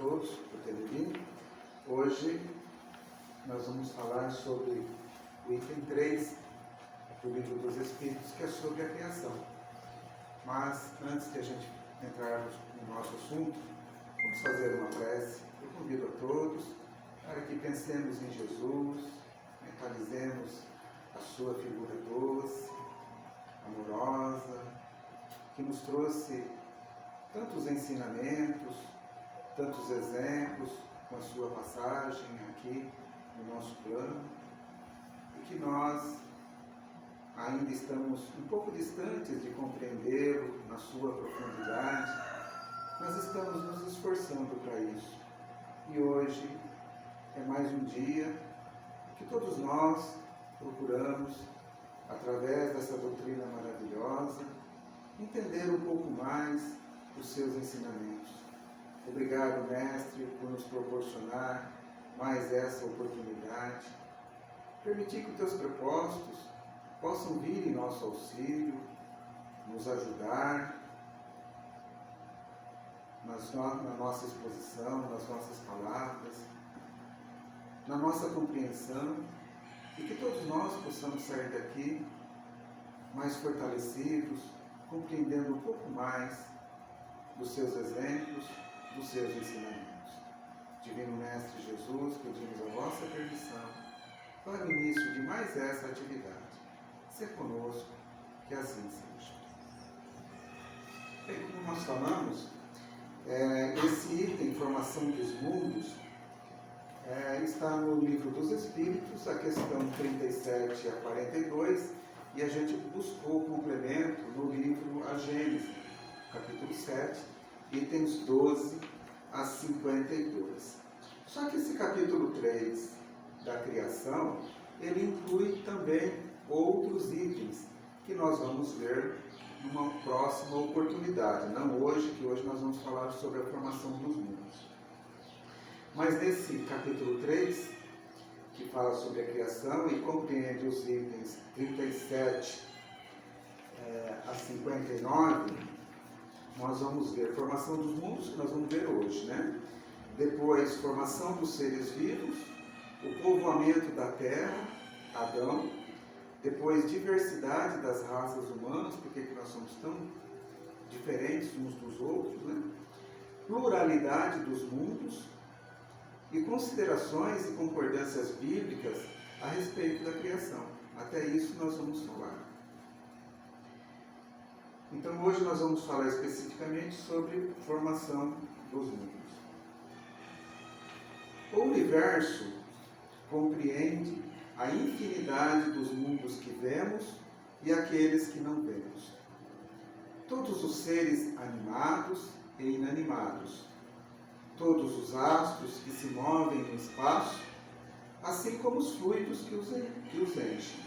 todos por terem vindo. Hoje nós vamos falar sobre o item 3 do Livro dos Espíritos, que é sobre a criação. Mas antes de a gente entrarmos no nosso assunto, vamos fazer uma prece. Eu convido a todos para que pensemos em Jesus, mentalizemos a sua figura doce, amorosa, que nos trouxe tantos ensinamentos, tantos exemplos com a sua passagem aqui no nosso plano, e que nós ainda estamos um pouco distantes de compreendê-lo na sua profundidade, mas estamos nos esforçando para isso. E hoje é mais um dia que todos nós procuramos, através dessa doutrina maravilhosa, entender um pouco mais os seus ensinamentos. Obrigado, Mestre, por nos proporcionar mais essa oportunidade. Permitir que os teus propósitos possam vir em nosso auxílio, nos ajudar na nossa exposição, nas nossas palavras, na nossa compreensão, e que todos nós possamos sair daqui mais fortalecidos, compreendendo um pouco mais dos seus exemplos, dos seus ensinamentos. Divino Mestre Jesus, pedimos a vossa permissão para o início de mais essa atividade. Se conosco, que assim seja. Bem, como nós falamos, esse item, Formação dos Mundos, está no Livro dos Espíritos, a questão 37 a 42, e a gente buscou o complemento no livro A Gênese, capítulo 7, itens 12 a 52. Só que esse capítulo 3 da criação, ele inclui também outros itens que nós vamos ver numa próxima oportunidade, não hoje, que hoje nós vamos falar sobre a formação dos mundos. Mas nesse capítulo 3, que fala sobre a criação e compreende os itens 37 a 59, nós vamos ver formação dos mundos, que nós vamos ver hoje, né? Depois, formação dos seres vivos, o povoamento da terra, Adão. Depois, diversidade das raças humanas, porque nós somos tão diferentes uns dos outros, né? Pluralidade dos mundos e considerações e concordâncias bíblicas a respeito da criação. Até isso nós vamos falar. Então, hoje nós vamos falar especificamente sobre formação dos mundos. O universo compreende a infinidade dos mundos que vemos e aqueles que não vemos. Todos os seres animados e inanimados, todos os astros que se movem no espaço, assim como os fluidos que os enchem.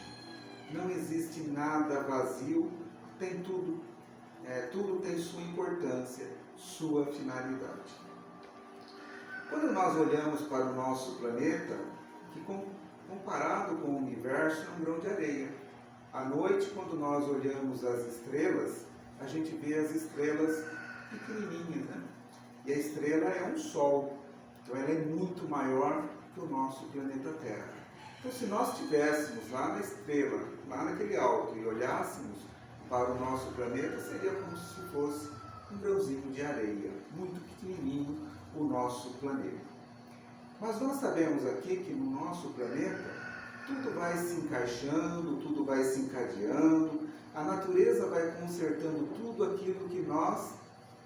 Não existe nada vazio, tem tudo tem sua importância, sua finalidade. Quando nós olhamos para o nosso planeta, que comparado com o universo é um grão de areia. À noite, quando nós olhamos as estrelas, a gente vê as estrelas pequenininhas, né? E a estrela é um sol, então ela é muito maior que o nosso planeta Terra. Então, se nós estivéssemos lá na estrela, lá naquele alto, e olhássemos para o nosso planeta, seria como se fosse um grãozinho de areia, muito pequenininho o nosso planeta. Mas nós sabemos aqui que no nosso planeta tudo vai se encaixando, tudo vai se encadeando, a natureza vai consertando tudo aquilo que nós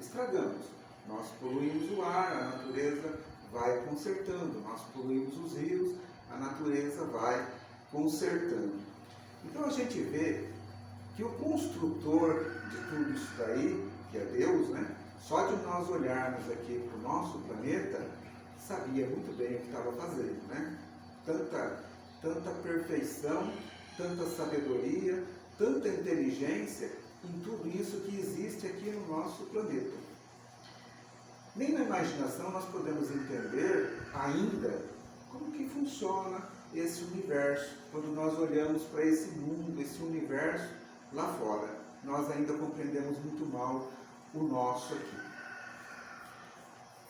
estragamos. Nós poluímos o ar, a natureza vai consertando, nós poluímos os rios, a natureza vai consertando. Então a gente vê que o construtor de tudo isso daí, que é Deus, né? Só de nós olharmos aqui para o nosso planeta, sabia muito bem o que estava fazendo, né? Tanta perfeição, tanta sabedoria, tanta inteligência em tudo isso que existe aqui no nosso planeta. Nem na imaginação nós podemos entender ainda como que funciona esse universo. Quando nós olhamos para esse mundo, esse universo lá fora, nós ainda compreendemos muito mal o nosso aqui.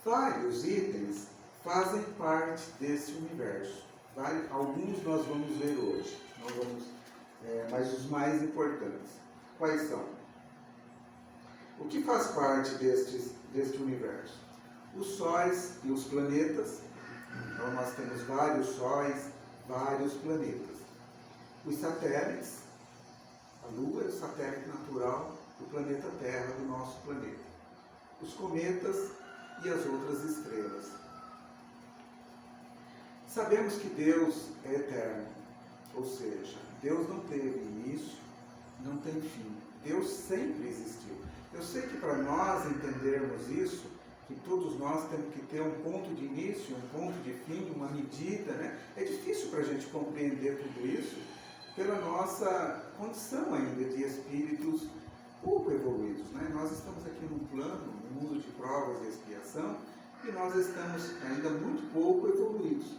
Vários itens fazem parte desse universo. Alguns nós vamos ver hoje, mas os mais importantes. Quais são? O que faz parte deste universo? Os sóis e os planetas. Então nós temos vários sóis, vários planetas. Os satélites, a Lua é o satélite natural do planeta Terra, do nosso planeta. Os cometas e as outras estrelas. Sabemos que Deus é eterno, ou seja, Deus não teve início, não tem fim. Deus sempre existiu. Eu sei que para nós entendermos isso, que todos nós temos que ter um ponto de início, um ponto de fim, uma medida, né? É difícil para a gente compreender tudo isso pela nossa condição ainda de espíritos pouco evoluídos, né? Nós estamos aqui num plano, num mundo de provas e expiação, e nós estamos ainda muito pouco evoluídos.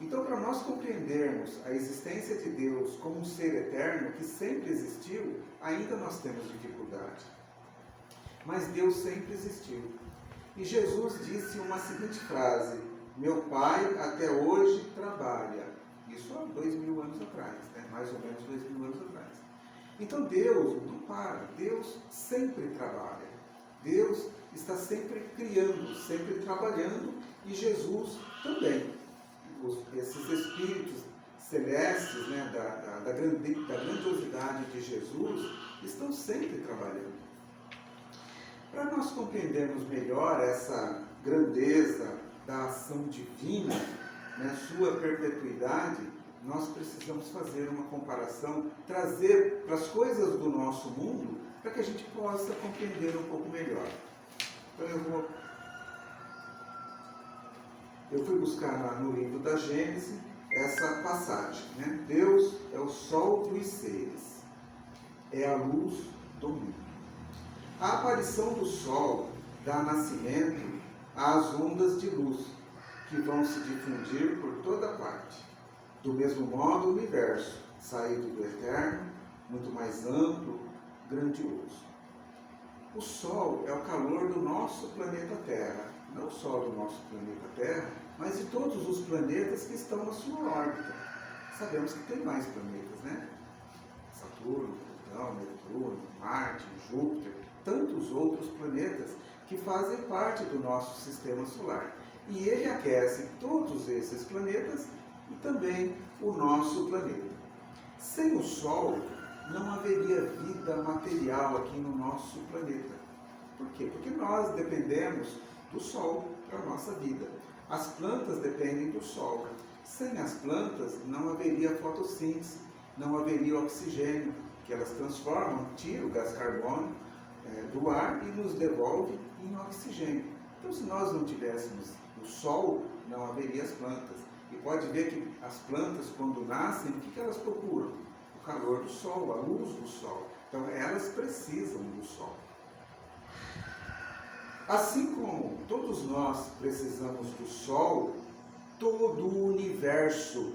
Então, para nós compreendermos a existência de Deus como um ser eterno que sempre existiu, ainda nós temos dificuldade. Mas Deus sempre existiu. E Jesus disse uma seguinte frase: meu Pai até hoje trabalha. Isso há 2000 anos atrás, né? Mais ou menos 2000 anos atrás. Então Deus não para, Deus sempre trabalha. Deus está sempre criando, sempre trabalhando, e Jesus também. Esses espíritos celestes, né, da grandiosidade de Jesus, estão sempre trabalhando. Para nós compreendermos melhor essa grandeza da ação divina, né, sua perpetuidade, nós precisamos fazer uma comparação, trazer para as coisas do nosso mundo, para que a gente possa compreender um pouco melhor. Então eu fui buscar no livro da Gênesis essa passagem, né? Deus é o sol dos seres, é a luz do mundo. A aparição do sol dá nascimento às ondas de luz, que vão se difundir por toda parte. Do mesmo modo, o universo, saído do eterno, muito mais amplo, grandioso. O Sol é o calor do nosso planeta Terra, não só do nosso planeta Terra, mas de todos os planetas que estão na sua órbita. Sabemos que tem mais planetas, né? Saturno, Plutão, Netuno, Marte, Júpiter, tantos outros planetas que fazem parte do nosso sistema solar. E ele aquece todos esses planetas e também o nosso planeta. Sem o Sol, não haveria vida material aqui no nosso planeta. Por quê? Porque nós dependemos do Sol para a nossa vida. As plantas dependem do Sol. Sem as plantas, não haveria fotossíntese, não haveria oxigênio, que elas transformam, tiram o gás carbônico do ar e nos devolve em oxigênio. Então, se nós não tivéssemos o Sol, não haveria as plantas. E pode ver que as plantas, quando nascem, o que elas procuram? O calor do Sol, a luz do Sol. Então, elas precisam do Sol. Assim como todos nós precisamos do Sol, todo o universo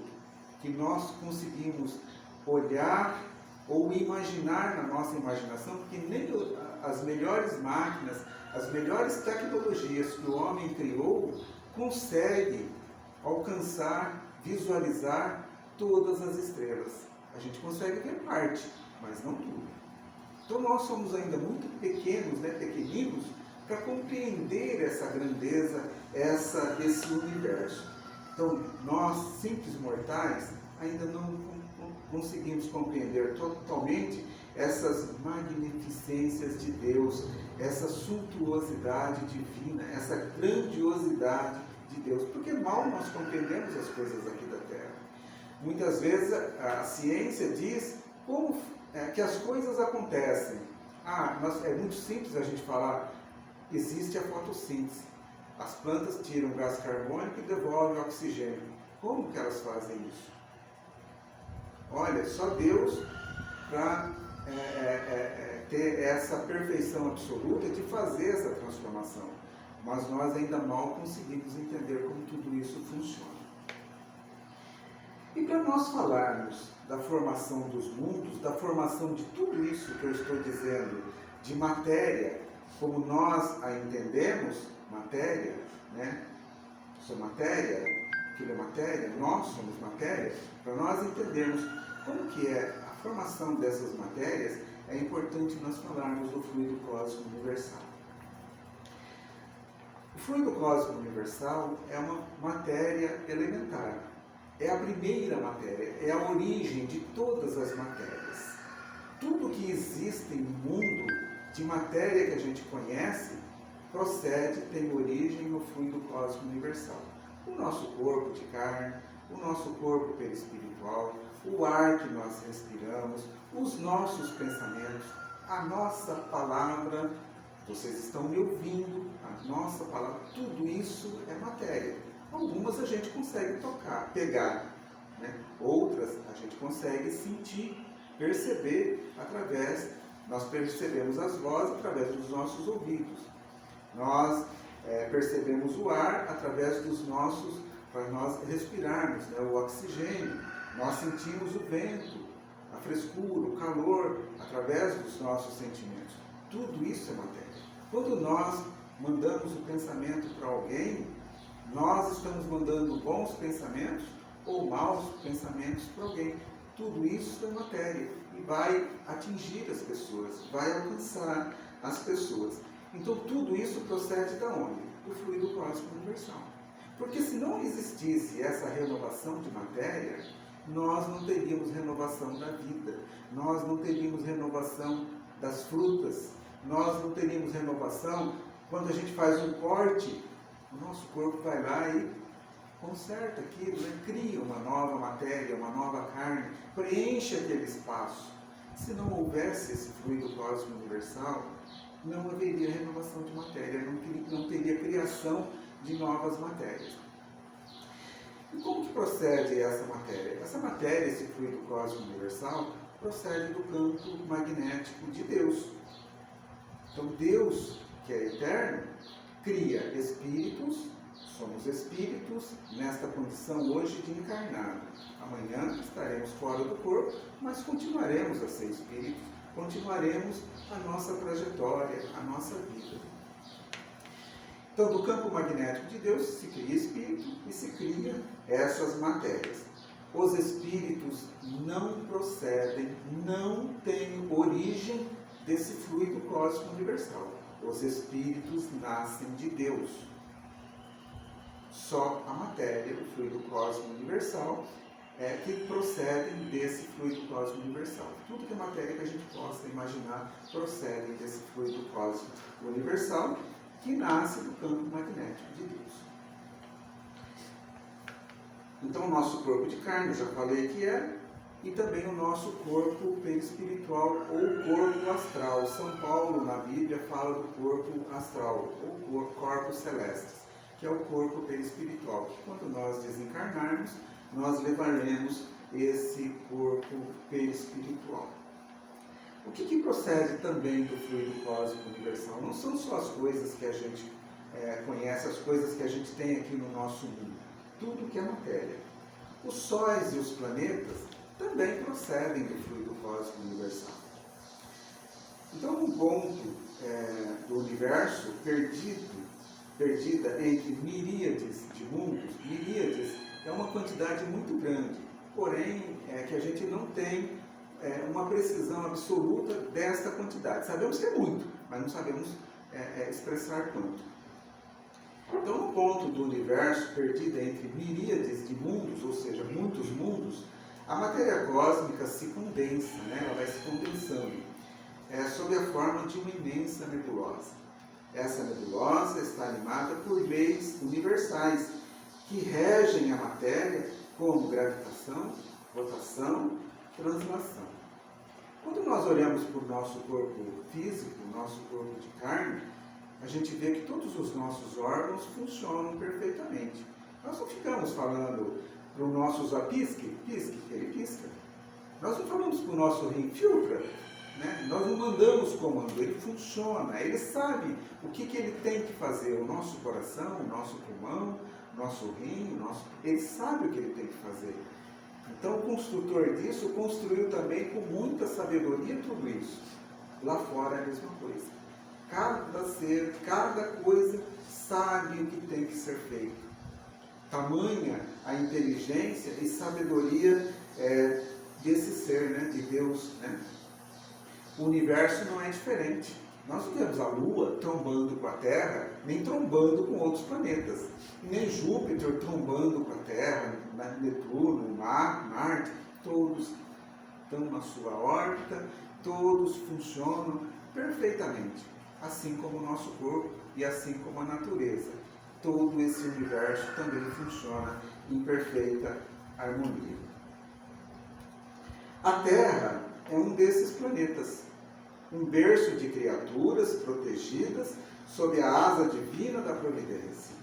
que nós conseguimos olhar ou imaginar na nossa imaginação, porque nem as melhores máquinas, as melhores tecnologias que o homem criou, conseguem alcançar, visualizar todas as estrelas. A gente consegue ver parte, mas não tudo. Então nós somos ainda muito pequenos, né, pequeninos, para compreender essa grandeza, esse universo. Então nós, simples mortais, ainda não conseguimos compreender totalmente essas magnificências de Deus, essa suntuosidade divina, essa grandiosidade de Deus, porque mal nós compreendemos as coisas aqui da Terra. Muitas vezes a ciência diz como que as coisas acontecem. É muito simples a gente falar, existe a fotossíntese. As plantas tiram gás carbônico e devolvem oxigênio. Como que elas fazem isso? Olha, só Deus para ter essa perfeição absoluta de fazer essa transformação. Mas nós ainda mal conseguimos entender como tudo isso funciona. E para nós falarmos da formação dos mundos, da formação de tudo isso que eu estou dizendo, de matéria, como nós a entendemos, matéria, né? Sou matéria, aquilo é matéria, nós somos matéria, para nós entendermos como que é a formação dessas matérias, é importante nós falarmos do fluido cósmico universal. O fluido cósmico universal é uma matéria elementar, é a primeira matéria, é a origem de todas as matérias. Tudo que existe no mundo de matéria que a gente conhece procede, tem origem no fluido cósmico universal. O nosso corpo de carne, o nosso corpo perispiritual, o ar que nós respiramos, os nossos pensamentos, a nossa palavra, vocês estão me ouvindo, a nossa palavra, tudo isso é matéria. Algumas a gente consegue tocar, pegar, né? Outras a gente consegue sentir, perceber nós percebemos as vozes através dos nossos ouvidos. Nós percebemos o ar através para nós respirarmos, né, o oxigênio. Nós sentimos o vento, a frescura, o calor, através dos nossos sentimentos. Tudo isso é matéria. Quando nós mandamos o pensamento para alguém, nós estamos mandando bons pensamentos ou maus pensamentos para alguém. Tudo isso é matéria e vai atingir as pessoas, vai alcançar as pessoas. Então tudo isso procede de onde? Do fluido cósmico universal. Porque se não existisse essa renovação de matéria, nós não teríamos renovação da vida, nós não teríamos renovação das frutas, nós não teríamos renovação quando a gente faz um corte, o nosso corpo vai lá e conserta aquilo, né? Cria uma nova matéria, uma nova carne, preenche aquele espaço. Se não houvesse esse fluido cósmico universal, não haveria renovação de matéria, não teria criação de novas matérias. E como que procede essa matéria? Essa matéria, esse fluido cósmico universal, procede do campo magnético de Deus. Então Deus, que é eterno, cria espíritos, somos espíritos nesta condição hoje de encarnado. Amanhã estaremos fora do corpo, mas continuaremos a ser espíritos, continuaremos a nossa trajetória, a nossa vida. Então, do campo magnético de Deus se cria espírito e se cria essas matérias. Os espíritos não procedem, não têm origem desse fluido cósmico universal. Os espíritos nascem de Deus. Só a matéria, o fluido cósmico universal, é que procedem desse fluido cósmico universal. Tudo que é matéria que a gente possa imaginar procede desse fluido cósmico universal que nasce do campo magnético de Deus. Então, o nosso corpo de carne, eu já falei que é, e também o nosso corpo perispiritual ou corpo astral. São Paulo, na Bíblia, fala do corpo astral, ou corpos celestes, que é o corpo perispiritual, que quando nós desencarnarmos, nós levaremos esse corpo perispiritual. O que procede também do fluido cósmico universal? Não são só as coisas que a gente conhece, as coisas que a gente tem aqui no nosso mundo. Tudo que é matéria. Os sóis e os planetas também procedem do fluido cósmico universal. Então, um ponto do universo perdida entre miríades de mundos, miríades é uma quantidade muito grande, porém que a gente não tem uma precisão absoluta desta quantidade. Sabemos que é muito, mas não sabemos expressar quanto. Então, no ponto do universo perdido entre miríades de mundos, ou seja, muitos mundos, a matéria cósmica se condensa, né? Ela vai se condensando, sob a forma de uma imensa nebulosa. Essa nebulosa está animada por leis universais, que regem a matéria como gravitação, rotação, translação. Quando nós olhamos para o nosso corpo físico, o nosso corpo de carne, a gente vê que todos os nossos órgãos funcionam perfeitamente. Nós não ficamos falando para o nosso zóio pisque, ele pisca. Nós não falamos para o nosso rim, filtra. Né? Nós não mandamos comando, ele funciona, ele sabe o que ele tem que fazer. O nosso coração, o nosso pulmão, o nosso rim, ele sabe o que ele tem que fazer. Então, o construtor disso construiu também com muita sabedoria tudo isso. Lá fora é a mesma coisa. Cada ser, cada coisa sabe o que tem que ser feito. Tamanha a inteligência e sabedoria desse ser, né, de Deus. Né? O universo não é diferente. Nós não vemos a Lua trombando com a Terra, nem trombando com outros planetas. Nem Júpiter trombando com a Terra, Netuno, Marte, todos estão na sua órbita, todos funcionam perfeitamente, assim como o nosso corpo e assim como a natureza. Todo esse universo também funciona em perfeita harmonia. A Terra é um desses planetas, um berço de criaturas protegidas sob a asa divina da providência.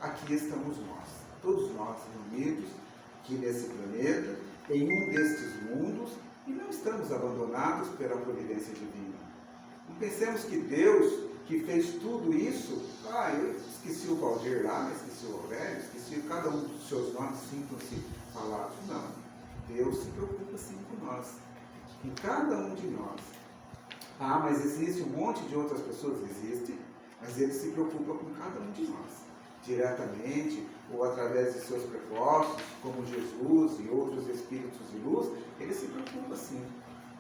Aqui estamos nós, todos nós reunidos aqui nesse planeta, em um destes mundos, e não estamos abandonados pela providência divina. Não pensemos que Deus, que fez tudo isso, eu esqueci o Valdir lá, esqueci o Aurélio, esqueci cada um dos seus nomes, sintam-se falados. Não, Deus se preocupa sim com nós, em cada um de nós. Mas existe um monte de outras pessoas? Existe, mas Ele se preocupa com cada um de nós, diretamente ou através de seus prepostos, como Jesus e outros espíritos de luz. Ele se preocupa sim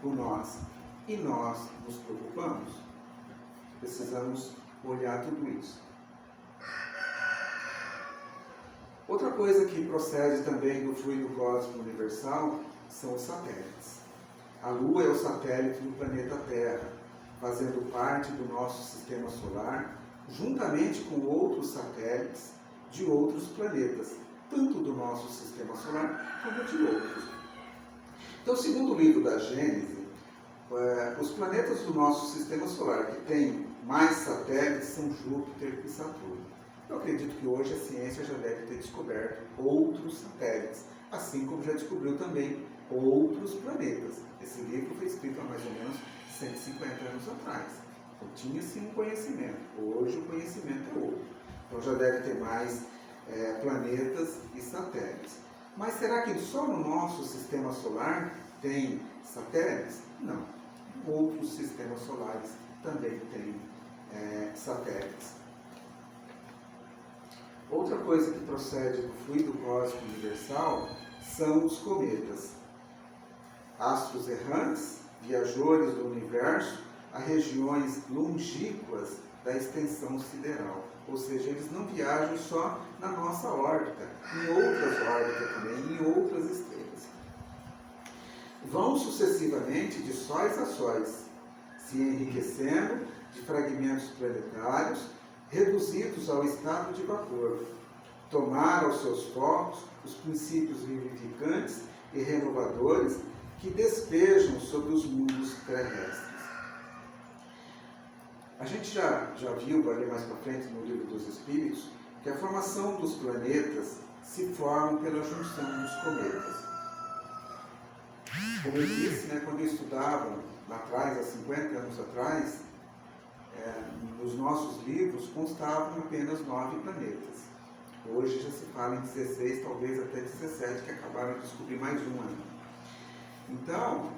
com nós, e nós nos preocupamos. Precisamos olhar tudo isso. Outra coisa que procede também do fluido cósmico universal são os satélites. A Lua é o satélite do planeta Terra, fazendo parte do nosso sistema solar, juntamente com outros satélites de outros planetas, tanto do nosso sistema solar como de outros. Então, segundo o livro da Gênese, os planetas do nosso sistema solar que têm mais satélites são Júpiter e Saturno. Eu acredito que hoje a ciência já deve ter descoberto outros satélites, assim como já descobriu também outros planetas. Esse livro foi escrito há mais ou menos 150 anos atrás. Então tinha-se um conhecimento, hoje o conhecimento é outro. Então já deve ter mais planetas e satélites. Mas será que só no nosso sistema solar tem satélites? Não. Outros sistemas solares também têm satélites. Outra coisa que procede do fluido cósmico universal são os cometas. Astros errantes, viajores do universo a regiões longínquas da extensão sideral. Ou seja, eles não viajam só na nossa órbita, em outras órbitas também, em outras estrelas. Vão sucessivamente de sóis a sóis, se enriquecendo de fragmentos planetários, reduzidos ao estado de vapor. Tomar aos seus focos os princípios vivificantes e renovadores que despejam sobre os mundos terrestres. A gente já viu ali mais para frente no Livro dos Espíritos que a formação dos planetas se forma pela junção dos cometas. Como eu disse, quando eu estudava lá atrás, há 50 anos atrás, nos nossos livros constavam apenas 9 planetas. Hoje já se fala em 16, talvez até 17, que acabaram de descobrir mais um ainda. Então,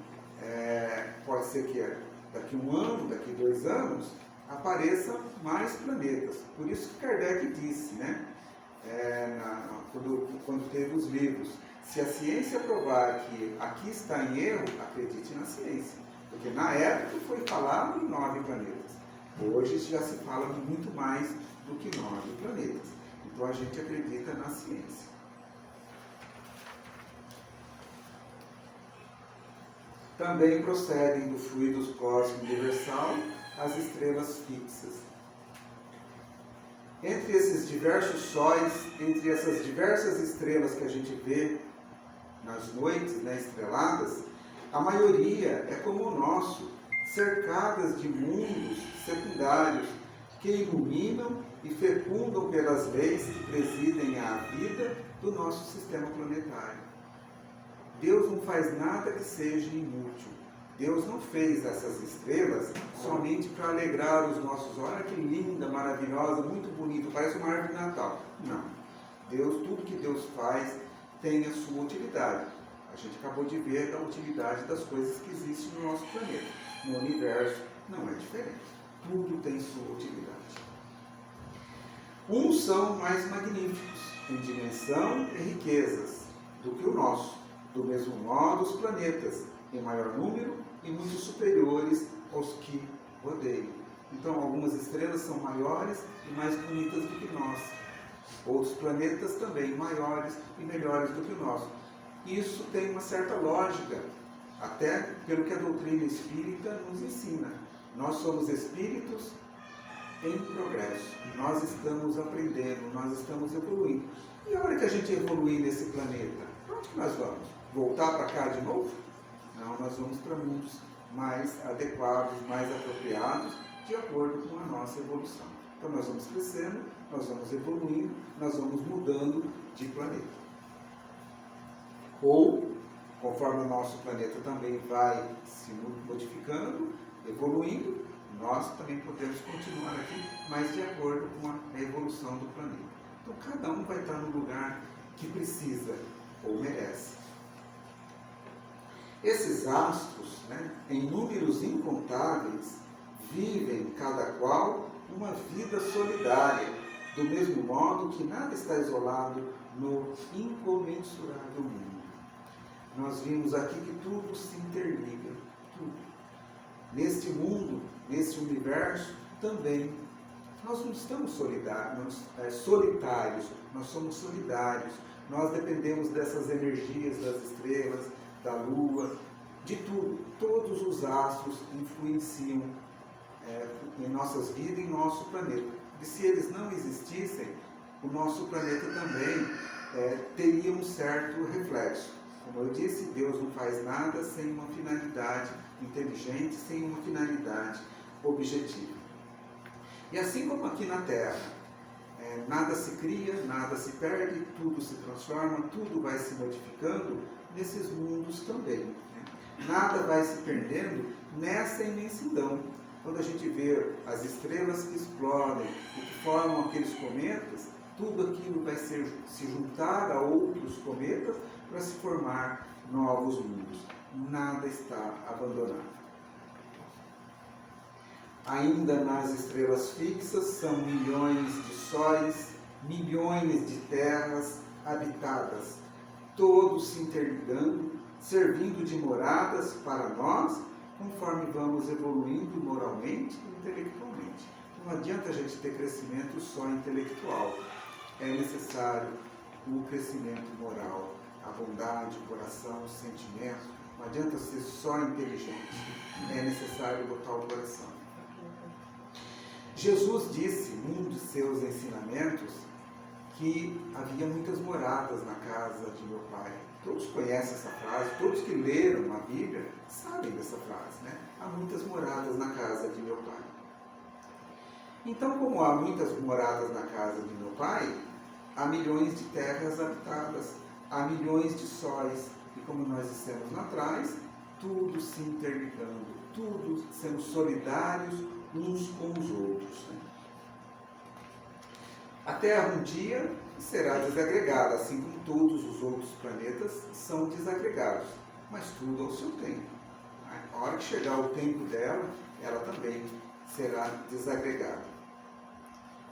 pode ser que daqui um ano, daqui 2 anos, apareçam mais planetas. Por isso que Kardec disse, quando teve os livros, se a ciência provar que aqui está em erro, acredite na ciência. Porque na época foi falado em 9 planetas. Hoje já se fala de muito mais do que 9 planetas. Então a gente acredita na ciência. Também procedem do fluido cósmico universal as estrelas fixas. Entre esses diversos sóis, entre essas diversas estrelas que a gente vê nas noites estreladas, a maioria é como o nosso, cercadas de mundos secundários que iluminam e fecundam pelas leis que presidem a vida do nosso sistema planetário. Deus não faz nada que seja inútil. Deus não fez essas estrelas somente para alegrar os nossos olhos. Olha que linda, maravilhosa, muito bonito, parece uma árvore de Natal. Não. Tudo que Deus faz tem a sua utilidade. A gente acabou de ver a utilidade das coisas que existem no nosso planeta. No universo não é diferente. Tudo tem sua utilidade. Uns são mais magníficos em dimensão e riquezas do que o nosso. Do mesmo modo, os planetas, em maior número e muito superiores aos que rodeiam. Então, algumas estrelas são maiores e mais bonitas do que nós. Outros planetas também maiores e melhores do que o nosso. Isso tem uma certa lógica, até pelo que a doutrina espírita nos ensina. Nós somos espíritos em progresso. Nós estamos aprendendo, nós estamos evoluindo. E a hora que a gente evoluir nesse planeta, para onde que nós vamos? Voltar para cá de novo? Não, nós vamos para mundos mais adequados, mais apropriados, de acordo com a nossa evolução. Então nós vamos crescendo, nós vamos evoluindo, nós vamos mudando de planeta. Ou, conforme o nosso planeta também vai se modificando, evoluindo, nós também podemos continuar aqui, mas de acordo com a evolução do planeta. Então cada um vai estar no lugar que precisa ou merece. Esses astros, em números incontáveis, vivem cada qual uma vida solidária, do mesmo modo que nada está isolado no incomensurável mundo. Nós vimos aqui que tudo se interliga, tudo. Neste mundo, neste universo, também, nós não estamos solitários, nós somos solidários. Nós dependemos dessas energias das estrelas, da lua, de tudo. Todos os astros influenciam em nossas vidas e em nosso planeta. E se eles não existissem, o nosso planeta também teria um certo reflexo. Como eu disse, Deus não faz nada sem uma finalidade inteligente, sem uma finalidade objetiva. E assim como aqui na Terra, nada se cria, nada se perde, tudo se transforma, tudo vai se modificando, nesses mundos também. Nada vai se perdendo nessa imensidão. Quando a gente vê as estrelas que explodem e que formam aqueles cometas, tudo aquilo vai se juntar a outros cometas para se formar novos mundos. Nada está abandonado. Ainda nas estrelas fixas são milhões de sóis, milhões de terras habitadas, todos se interligando, servindo de moradas para nós, conforme vamos evoluindo moralmente e intelectualmente. Não adianta a gente ter crescimento só intelectual. É necessário o crescimento moral, a bondade, o coração, o sentimento. Não adianta ser só inteligente. É necessário botar o coração. Jesus disse, num de seus ensinamentos, que havia muitas moradas na casa de meu Pai. Todos conhecem essa frase, todos que leram a Bíblia sabem dessa frase, Há muitas moradas na casa de meu Pai. Então, como há muitas moradas na casa de meu Pai, há milhões de terras habitadas, há milhões de sóis, e como nós dissemos lá atrás, tudo se interligando, tudo sendo solidários uns com os outros. A Terra um dia será desagregada, assim como todos os outros planetas são desagregados, mas tudo ao seu tempo. A hora que chegar o tempo dela, ela também será desagregada.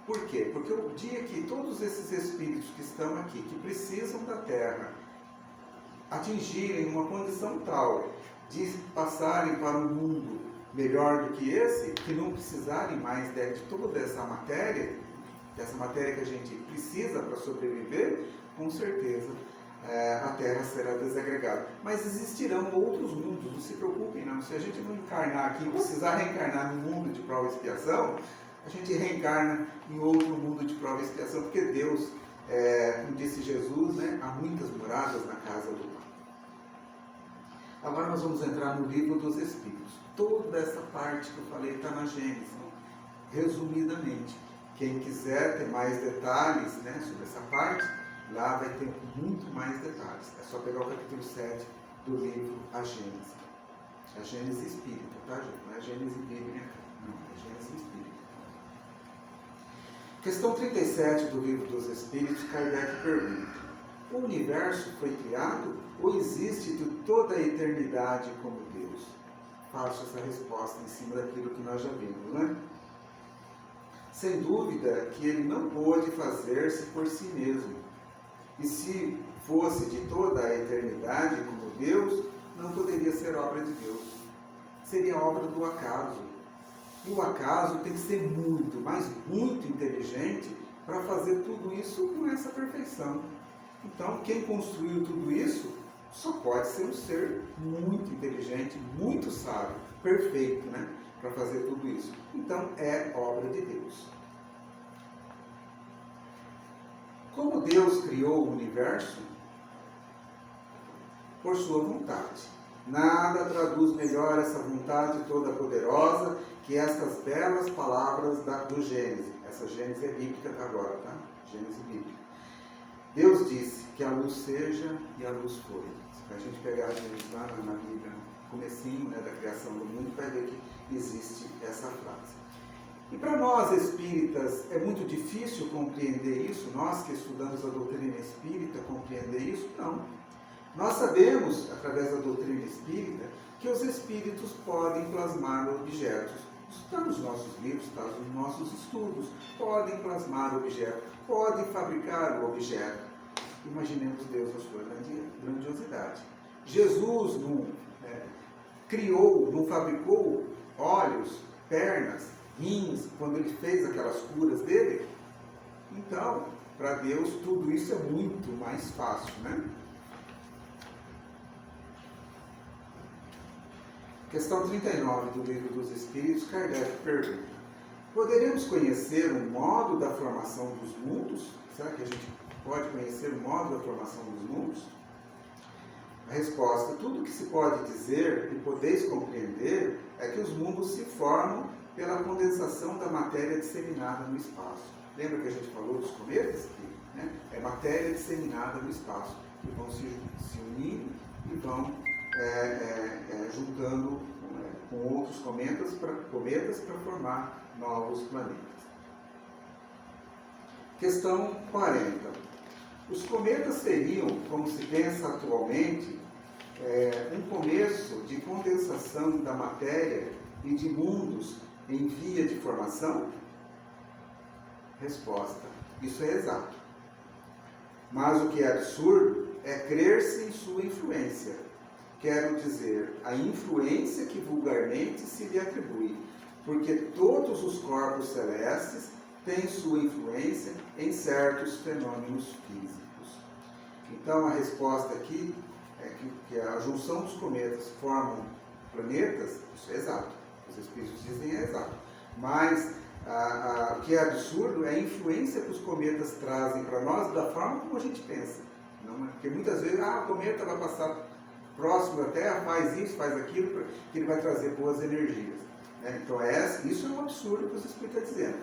Por quê? Porque o dia que todos esses espíritos que estão aqui, que precisam da Terra, atingirem uma condição tal de passarem para um mundo melhor do que esse, que não precisarem mais de toda essa matéria que a gente precisa para sobreviver, com certeza a Terra será desagregada. Mas existirão outros mundos, não se preocupem não. Se a gente não encarnar aqui, precisar reencarnar no mundo de prova e expiação, a gente reencarna em outro mundo de prova e expiação, porque Deus, como disse Jesus, há muitas moradas na casa do Pai. Agora nós vamos entrar no livro dos Espíritos. Toda essa parte que eu falei está na Gênesis, resumidamente. Quem quiser ter mais detalhes sobre essa parte, lá vai ter muito mais detalhes. É só pegar o capítulo 7 do livro A Gênese. A Gênese Espírita, tá, gente? Não é a Gênese Bíblica, não, é a Gênese Espírita. Questão 37 do livro dos Espíritos, Kardec pergunta: o universo foi criado ou existe de toda a eternidade como Deus? Faço essa resposta em cima daquilo que nós já vimos, Sem dúvida que ele não pôde fazer-se por si mesmo. E se fosse de toda a eternidade como Deus, não poderia ser obra de Deus. Seria obra do acaso. E o acaso tem que ser muito, mas muito inteligente para fazer tudo isso com essa perfeição. Então, quem construiu tudo isso só pode ser um ser muito inteligente, muito sábio, perfeito, né? Para fazer tudo isso. Então, é obra de Deus. Como Deus criou o universo? Por sua vontade. Nada traduz melhor essa vontade toda poderosa que estas belas palavras do Gênesis. Essa Gênesis é bíblica agora, tá? Gênesis bíblica. Deus disse que a luz seja e a luz foi. Se a gente pegar a Gênesis lá na Bíblia, no comecinho, né, da criação do mundo, vai ver que existe essa frase. E para nós espíritas é muito difícil compreender isso, nós que estudamos a doutrina espírita, compreender isso? Não. Nós sabemos, através da doutrina espírita, que os espíritos podem plasmar objetos. Está nos nossos livros, está nos nossos estudos. Podem plasmar objetos, podem fabricar o objeto. Imaginemos Deus na sua grandiosidade. Jesus não criou, não fabricou olhos, pernas, rins, quando ele fez aquelas curas dele. Então, para Deus, tudo isso é muito mais fácil, né? Questão 39 do Livro dos Espíritos, Kardec pergunta: poderemos conhecer o modo da formação dos mundos? Será que a gente pode conhecer o modo da formação dos mundos? A resposta: tudo que se pode dizer e podeis compreender é que os mundos se formam pela condensação da matéria disseminada no espaço. Lembra que a gente falou dos cometas? Né? É matéria disseminada no espaço, que vão se unindo e vão juntando com outros cometas para formar novos planetas. Questão 40. Os cometas seriam, como se pensa atualmente, um começo de condensação da matéria e de mundos em via de formação? Resposta: isso é exato. Mas o que é absurdo é crer-se em sua influência. Quero dizer, a influência que vulgarmente se lhe atribui, porque todos os corpos celestes têm sua influência em certos fenômenos físicos. Então, a resposta aqui é que a junção dos cometas formam planetas, isso é exato. Os espíritos dizem é exato. Mas o que é absurdo é a influência que os cometas trazem para nós da forma como a gente pensa. Não é? Porque muitas vezes, o cometa vai passar próximo da Terra, faz isso, faz aquilo, que ele vai trazer boas energias. Né? Então, isso é um absurdo que os espíritos estão dizendo.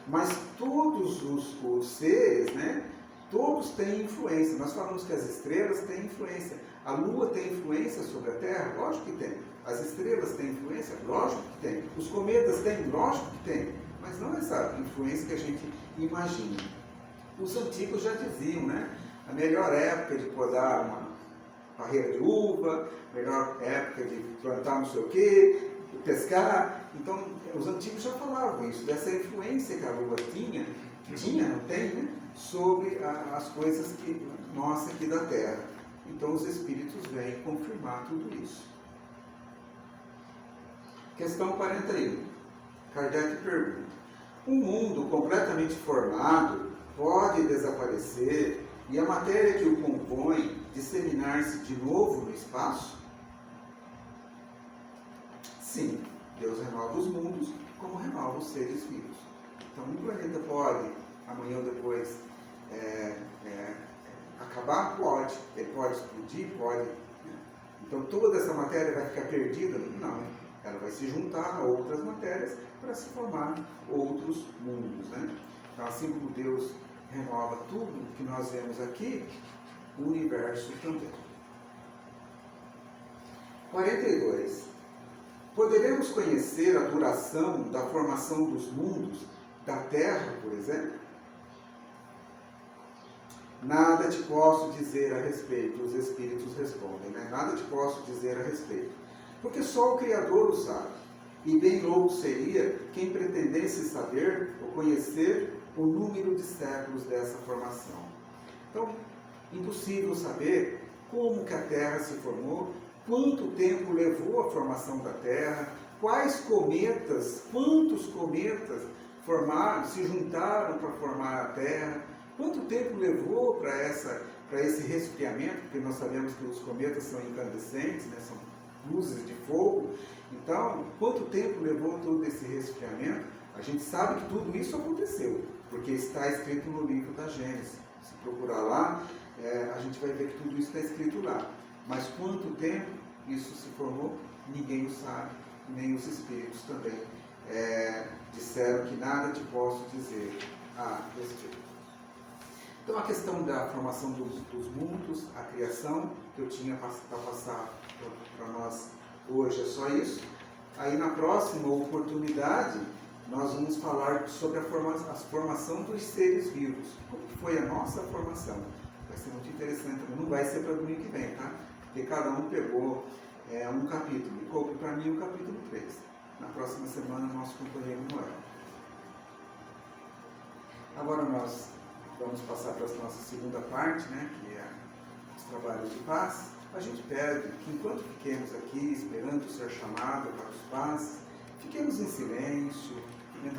Mas todos os seres, né, todos têm influência. Nós falamos que as estrelas têm influência. A Lua tem influência sobre a Terra? Lógico que tem. As estrelas têm influência? Lógico que tem. Os cometas têm? Lógico que tem. Mas não é essa influência que a gente imagina. Os antigos já diziam, né? A melhor época de podar uma parreira de uva, melhor época de plantar não sei o quê, pescar. Então, os antigos já falavam isso, dessa influência que a Lua tinha, não tem, né? Sobre as coisas nossas aqui da Terra. Então, os espíritos vêm confirmar tudo isso. Questão 41. Kardec pergunta: um mundo completamente formado pode desaparecer e a matéria que o compõe disseminar-se de novo no espaço? Sim, Deus renova os mundos como renova os seres vivos. Então, um planeta pode, amanhã ou depois, acabar? Pode. Ele pode explodir? Pode. Né? Então, toda essa matéria vai ficar perdida? Não. Ela vai se juntar a outras matérias para se formar outros mundos. Né? Então, assim como Deus renova tudo que nós vemos aqui, o universo também. 42. Poderemos conhecer a duração da formação dos mundos da Terra, por exemplo? Nada te posso dizer a respeito, os espíritos respondem, né? Nada te posso dizer a respeito, porque só o Criador o sabe. E bem louco seria quem pretendesse saber ou conhecer o número de séculos dessa formação. Então, impossível saber como que a Terra se formou, quanto tempo levou a formação da Terra, quais cometas, quantos cometas formaram, se juntaram para formar a Terra, quanto tempo levou para esse resfriamento, porque nós sabemos que os cometas são incandescentes, né, são luzes de fogo. Então, quanto tempo levou todo esse resfriamento? A gente sabe que tudo isso aconteceu, porque está escrito no livro da Gênesis. Se procurar lá, a gente vai ver que tudo isso está escrito lá. Mas quanto tempo isso se formou, ninguém o sabe, nem os espíritos também. Disseram que nada te posso dizer a respeito. Então, a questão da formação dos mundos, a criação, que eu tinha para passar para nós hoje é só isso. Aí, na próxima oportunidade, nós vamos falar sobre a formação dos seres vivos. Como que foi a nossa formação? Vai ser muito interessante. Não vai ser para domingo que vem, tá? Porque cada um pegou um capítulo. E coube para mim o capítulo 3. Na próxima semana, nosso companheiro Noel. Agora nós vamos passar para a nossa segunda parte, né, que é os trabalhos de paz. A gente pede que enquanto fiquemos aqui esperando ser chamado para os paz, fiquemos em silêncio,